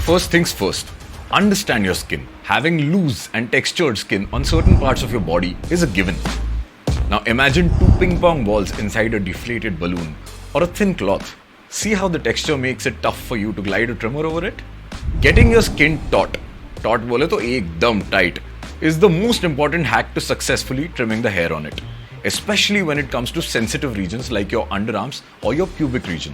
First things first, understand your skin. Having loose and textured skin on certain parts of your body is a given. Now imagine two ping pong balls inside a deflated balloon or a thin cloth. See how the texture makes it tough for you to glide a trimmer over it? Getting your skin taut bole to ekdam tight, is the most important hack to successfully trimming the hair on it, especially when it comes to sensitive regions like your underarms or your pubic region.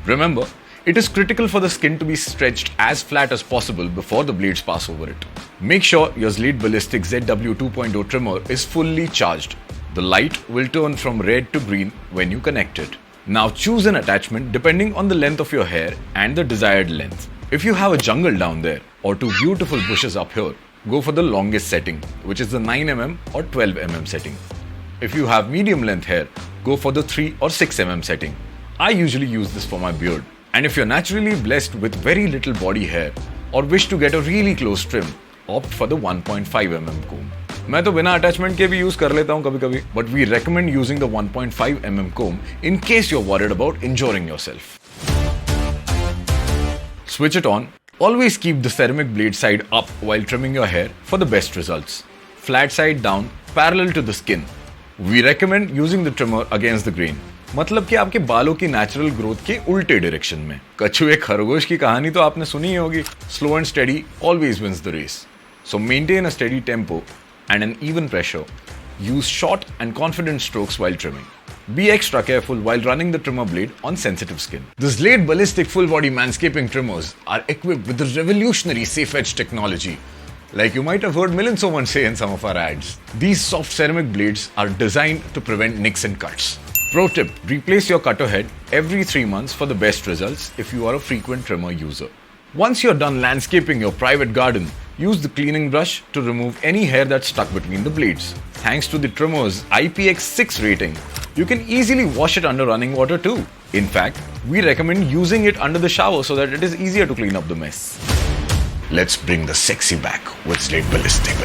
Remember, it is critical for the skin to be stretched as flat as possible before the blades pass over it. Make sure your Zlade Ballistic ZW2.0 trimmer is fully charged. The light will turn from red to green when you connect it. Now choose an attachment depending on the length of your hair and the desired length. If you have a jungle down there or two beautiful bushes up here, go for the longest setting, which is the 9mm or 12mm setting. If you have medium length hair, go for the 3 or 6mm setting. I usually use this for my beard. And if you're naturally blessed with very little body hair or wish to get a really close trim, opt for the 1.5mm comb. मैं तो बिना attachment के भी use कर लेता हूँ कभी-कभी, but we recommend using the 1.5mm comb in case you're worried about injuring yourself. Switch it on. Always keep the ceramic blade side up while trimming your hair for the best results. Flat side down, parallel to the skin. We recommend using the trimmer against the grain. मतलब कि आपके बालों की natural growth के उल्टे direction में. कछुए खरगोश की कहानी तो आपने सुनी ही होगी. Slow and steady always wins the race. So maintain a steady tempo and an even pressure. Use short and confident strokes while trimming. Be extra careful while running the trimmer blade on sensitive skin. The Zlade Ballistic full body manscaping trimmers are equipped with the revolutionary safe edge technology, like you might have heard Milind Soman say in some of our ads. These soft ceramic blades are designed to prevent nicks and cuts. Pro tip, replace your cutter head every 3 months for the best results if you are a frequent trimmer user. Once you're done landscaping your private garden, use the cleaning brush to remove any hair that's stuck between the blades. Thanks to the trimmer's IPX6 rating, you can easily wash it under running water too. In fact, we recommend using it under the shower so that it is easier to clean up the mess. Let's bring the sexy back with Zlade Ballistic.